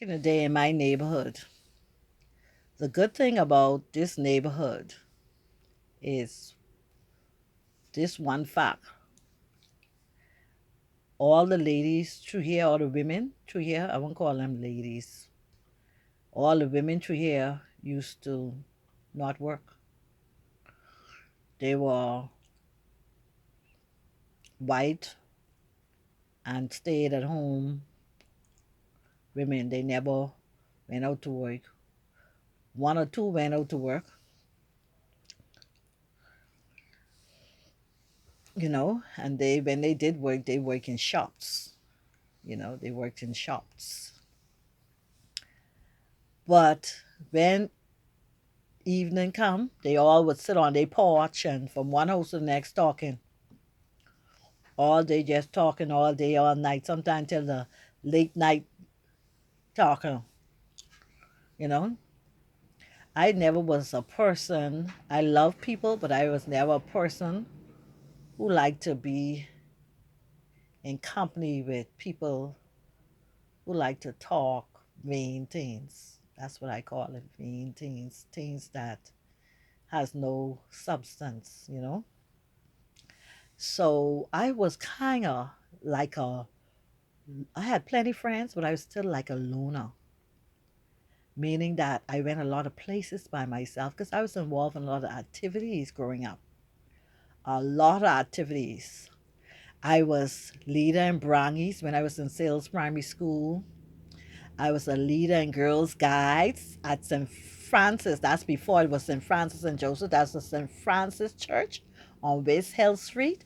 In a day in my neighborhood. The good thing about this neighborhood is this one fact. All the ladies through here, all the women through here, I won't call them ladies. All the women through here used to not work. They were white and stayed at home women. They never went out to work. One or two went out to work, and when they did work, they work in shops. They worked in shops. But when evening come, they all would sit on their porch and from one house to the next talking. All day just talking all day, all night, sometimes till the late night talking, you know. I never was a person, I love people, but I was never a person who liked to be in company with people who like to talk vain things. That's what I call it, vain things, things that has no substance. So I was kind of like I had plenty friends, but I was still like a loner, meaning that I went a lot of places by myself because I was involved in a lot of activities growing up. A lot of activities. I was leader in Brangies when I was in Sales Primary School. I was a leader in Girls Guides at St. Francis. That's before it was St. Francis and Joseph. That's the St. Francis Church on West Hill Street.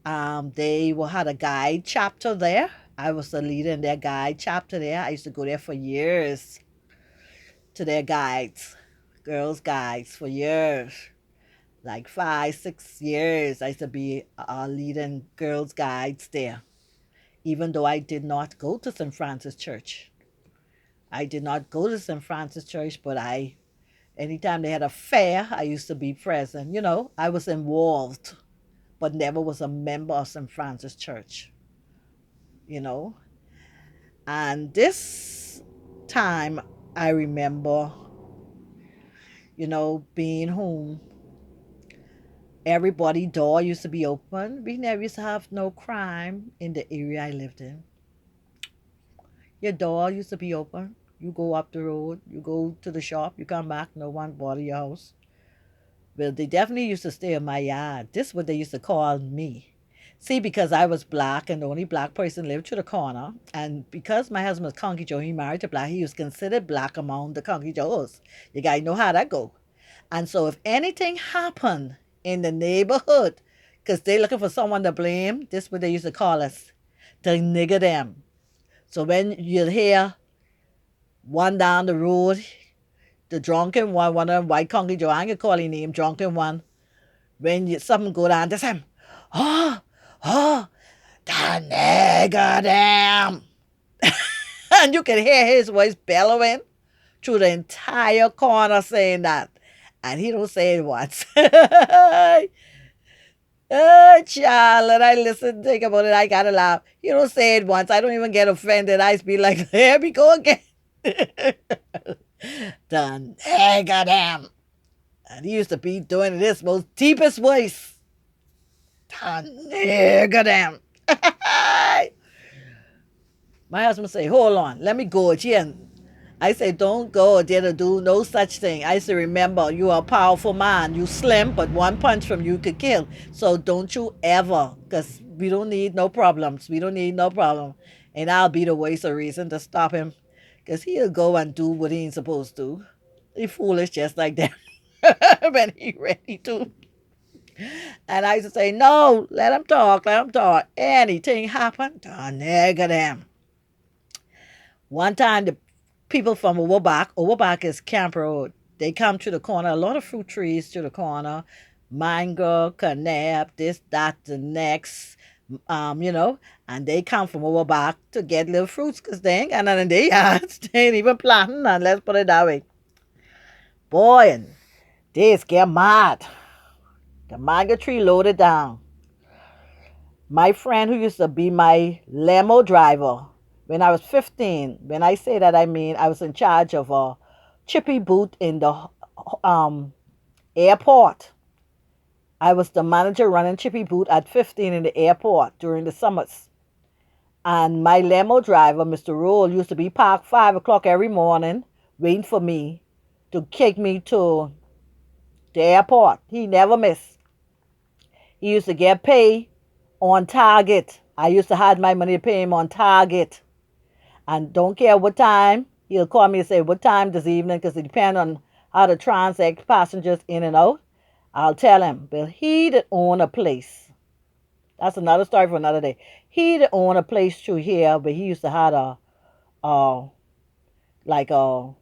They had a guide chapter there. I was the leader in their guide chapter there. I used to go there for years to their guides, girls' guides for years, like 5, 6 years. I used to be leading girls' guides there, even though I did not go to St. Francis Church. I did not go to St. Francis Church, but anytime they had a fair, I used to be present. I was involved, but never was a member of St. Francis Church, you know. And this time, I remember, being home. Everybody door used to be open. We never used to have no crime in the area I lived in. Your door used to be open. You go up the road, you go to the shop, you come back, no one bother your house. Well, they definitely used to stay in my yard. This is what they used to call me. See, because I was black and the only black person lived to the corner, and because my husband was Conky Joe, he married to black, he was considered black among the Conky Joes. You gotta know how that go. And so if anything happened in the neighborhood, because they looking for someone to blame, this is what they used to call us, the nigger them. So when you hear one down the road, the drunken one of them white Conky Joe, I ain't gonna call his name, drunken one, when something go down, just him, oh, oh, the nigger them. And you can hear his voice bellowing through the entire corner saying that. And he don't say it once. Oh, child, and I listen, think about it, I gotta laugh. He don't say it once. I don't even get offended. I just be like, here we go again. The nigger them. And he used to be doing this most deepest voice. The nigger them. My husband say, hold on, let me go again. I say, don't go there to do no such thing. I say, remember, you are a powerful man. You slim, but one punch from you could kill. So don't you ever, because we don't need no problems. We don't need no problem. And I'll be the voice of reason to stop him, because he'll go and do what he ain't supposed to. He foolish just like that when he ready to. And I used to say, no, let him talk, let him talk. Anything happen, the nigger them. One time, the people from Overback is Camp Road. They come to the corner, a lot of fruit trees to the corner, mango, canap, this, that, the next, and they come from Overback to get little fruits because they ain't got none in their yards. They ain't even planting none, let's put it that way. Boy, and they get mad. The mango tree loaded down. My friend who used to be my limo driver, when I was 15. When I say that, I mean I was in charge of a chippy booth in the um, airport. I was the manager running chippy booth at 15 in the airport during the summers. And my limo driver, Mr. Rule, used to be parked 5 o'clock every morning waiting for me to take me to the airport. He never missed. He used to get paid on target. I used to have my money to pay him on target. And don't care what time, he'll call me and say, what time this evening? Because it depends on how to transact passengers in and out. I'll tell him. But he did own a place. That's another story for another day. He did own a place through here, but he used to have a like a,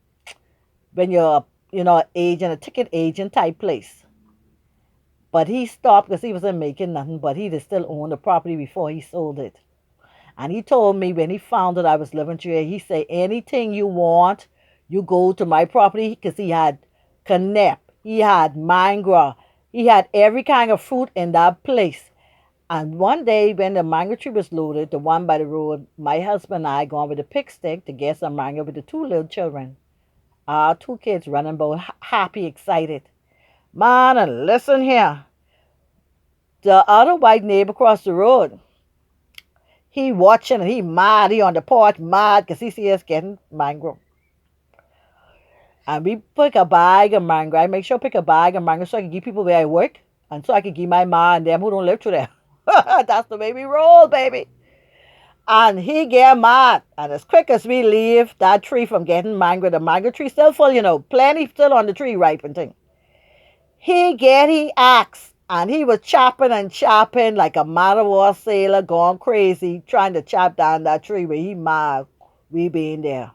when you're, agent, a ticket agent type place. But he stopped because he wasn't making nothing, but he did still own the property before he sold it. And he told me when he found that I was living here, he said, anything you want, you go to my property, because he had canep, he had mango, he had every kind of fruit in that place. And one day when the mango tree was loaded, the one by the road, my husband and I gone with a pick stick to get some mango with the two little children. Our two kids running about happy, excited. Man, and listen here. The other white neighbor across the road, he watching and he mad. He on the porch mad because he see us getting mango. And we pick a bag of mango. I make sure I pick a bag of mango so I can give people where I work and so I can give my ma and them who don't live through there. That's the way we roll, baby. And he get mad. And as quick as we leave that tree from getting mango, the mango tree still full, plenty still on the tree ripe thing. He axe. And he was chopping and chopping like a man-of-war sailor gone crazy, trying to chop down that tree where he mad we being there.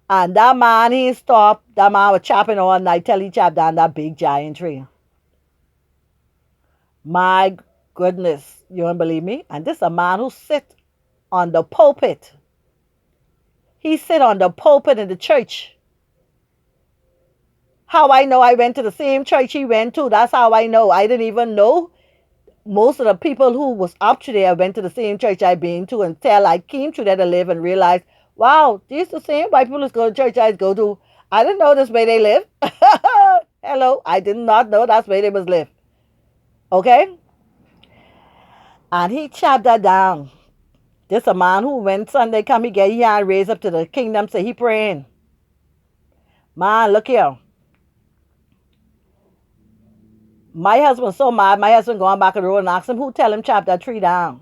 And that man, he stopped. That man was chopping all night till he chopped down that big giant tree. My goodness, you don't believe me? And this is a man who sit on the pulpit. He sit on the pulpit in the church. How I know I went to the same church he went to, that's how I know. I didn't even know most of the people who was up to there went to the same church I been to until I came to there to live and realized, wow, these the same white people who go to church I go to. I didn't know this way they live. Hello, I did not know that's where they must live. Okay? And he chopped that down. This a man who when Sunday come, he get his hand raised up to the kingdom, say he praying. Man, look here. My husband so mad, my husband going back on the road and asked him who tell him chop that tree down.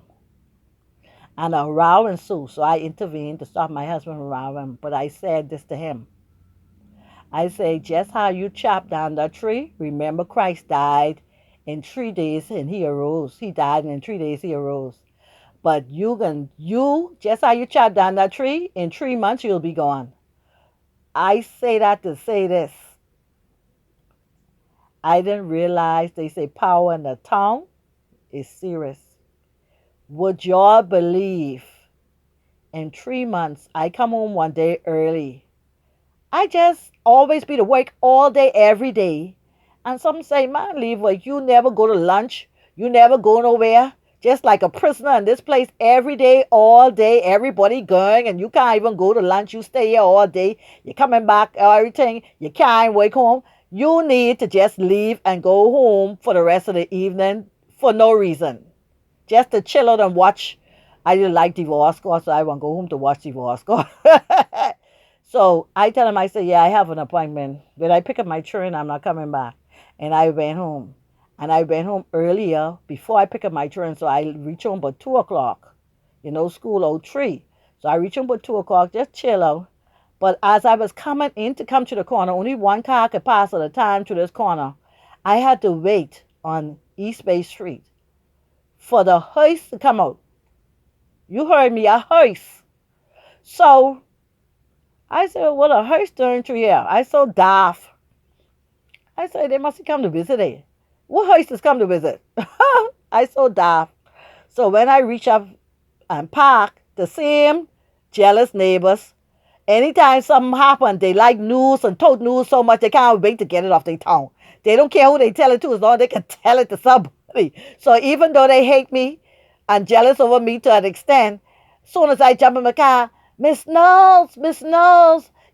And a row ensued, so I intervened to stop my husband from rowing. But I said this to him. I say, just how you chop down that tree, remember Christ died in 3 days and he arose. He died and in 3 days he arose. But just how you chop down that tree, in 3 months you'll be gone. I say that to say this. I didn't realize they say power in the tongue is serious. Would y'all believe in 3 months, I come home one day early. I just always be to work all day, every day. And some say, man, leave work. You never go to lunch. You never go nowhere. Just like a prisoner in this place every day, all day, everybody going, and you can't even go to lunch. You stay here all day. You're coming back, everything. You can't work home. You need to just leave and go home for the rest of the evening for no reason. Just to chill out and watch. I didn't like Divorce Court, so I want to go home to watch Divorce Court. So I tell him, I say, yeah, I have an appointment. When I pick up my train, I'm not coming back. And I went home. And I went home earlier before I pick up my train. So I reach home about 2 o'clock. School out 3. So I reach home about 2 o'clock, just chill out. But as I was coming in to come to the corner, only one car could pass at a time to this corner. I had to wait on East Bay Street for the hearse to come out. You heard me, a hearse. So I said, well, a hearse doing through here. I so daft. I said, they must have come to visit it. What hearse has come to visit? I so daft. So when I reach up and park, the same jealous neighbors, anytime something happen, they like news and told news so much they can't wait to get it off their tongue. They don't care who they tell it to as long as they can tell it to somebody. So even though they hate me and jealous over me to an extent, Soon as I jump in my car, Miss Knowles,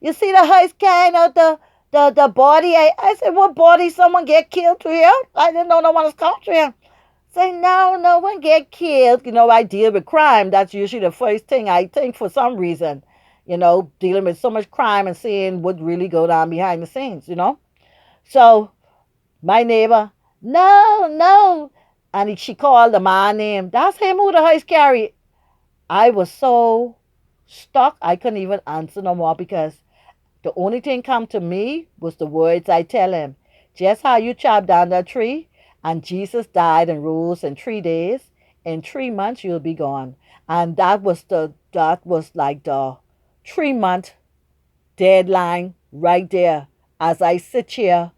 you see the house carrying out the body? I said, what body? Someone get killed to here? I didn't know no one was come to here. Say, no, no one get killed. I deal with crime. That's usually the first thing I think for some reason. Dealing with so much crime and seeing what really go down behind the scenes. So my neighbor, no, no. And she called the man name. That's him who the house carry. I was so stuck, I couldn't even answer no more because the only thing come to me was the words I tell him. Just how you chop down that tree and Jesus died and rose in 3 days, in 3 months you'll be gone. And that was like the 3 month deadline right there. As I sit here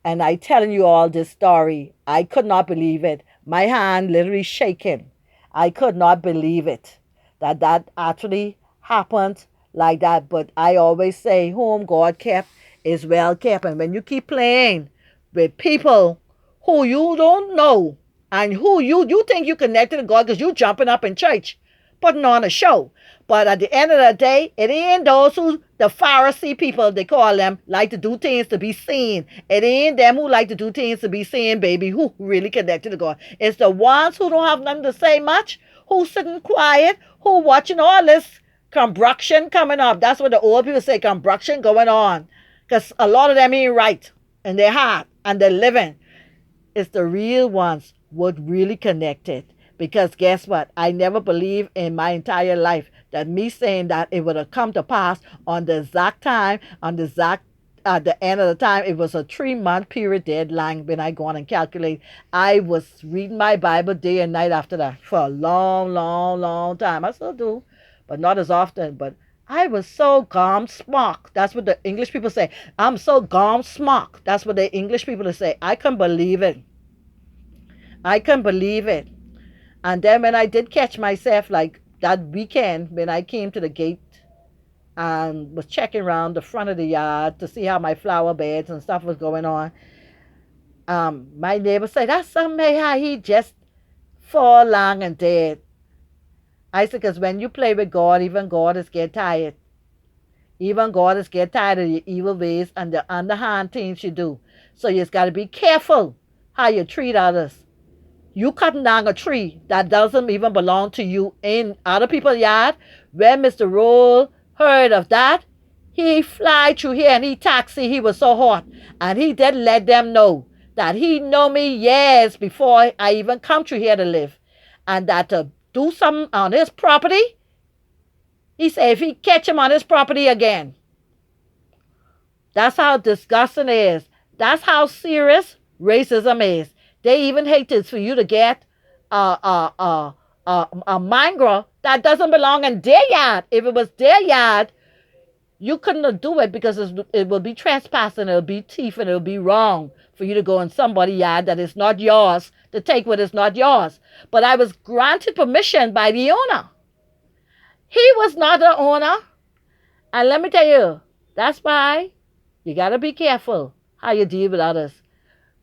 and I telling you all this story, I could not believe it. My hand literally shaking. I could not believe it that actually happened like that. But I always say, whom God kept is well kept. And when you keep playing with people who you don't know and who you think you connected to God because you jumping up in church, putting on a show. But at the end of the day, it ain't those who, the Pharisee people, they call them, like to do things to be seen. It ain't them who like to do things to be seen, baby, who really connected to God. It's the ones who don't have nothing to say much, who sitting quiet, who watching all this combustion coming up. That's what the old people say, combustion going on. Because a lot of them ain't right in their heart and they're living. It's the real ones what really connected. Because guess what? I never believed in my entire life that me saying that it would have come to pass on the exact time, on the exact at the end of the time. It was a 3 month period deadline when I go on and calculate. I was reading my Bible day and night after that for a long, long, long time. I still do, but not as often. But I was so gum smock. That's what the English people say. I'm so gum smock. That's what the English people say. I couldn't believe it. I couldn't believe it. And then when I did catch myself, like that weekend when I came to the gate and was checking around the front of the yard to see how my flower beds and stuff was going on, my neighbor said, that's somebody how he just fall long and dead. I said, because when you play with God, even God is get tired. Even God is get tired of your evil ways and the underhand things you do. So you just got to be careful how you treat others. You cutting down a tree that doesn't even belong to you in other people's yard. When Mr. Roll heard of that, he fly through here and he taxi. He was so hot. And he did let them know that he know me years before I even come through here to live. And that to do something on his property, he said if he catch him on his property again. That's how disgusting it is. That's how serious racism is. They even hate this for you to get a mangrove that doesn't belong in their yard. If it was their yard, you couldn't do it because it will be trespassing, it'll be thief, and it'll be wrong for you to go in somebody's yard that is not yours to take what is not yours. But I was granted permission by the owner. He was not the owner. And let me tell you, that's why you got to be careful how you deal with others.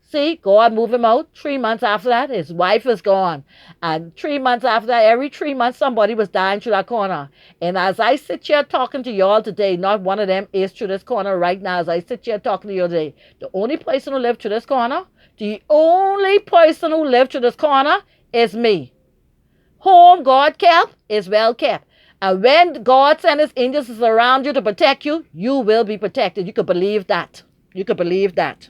See, God moved him out. 3 months after that, his wife is gone. And 3 months after that, every 3 months, somebody was dying through that corner. And as I sit here talking to y'all today, not one of them is through this corner right now. As I sit here talking to you today, the only person who lived through this corner, the only person who lived through this corner is me. Whom God kept is well kept. And when God sends his angels around you to protect you, you will be protected. You could believe that. You could believe that.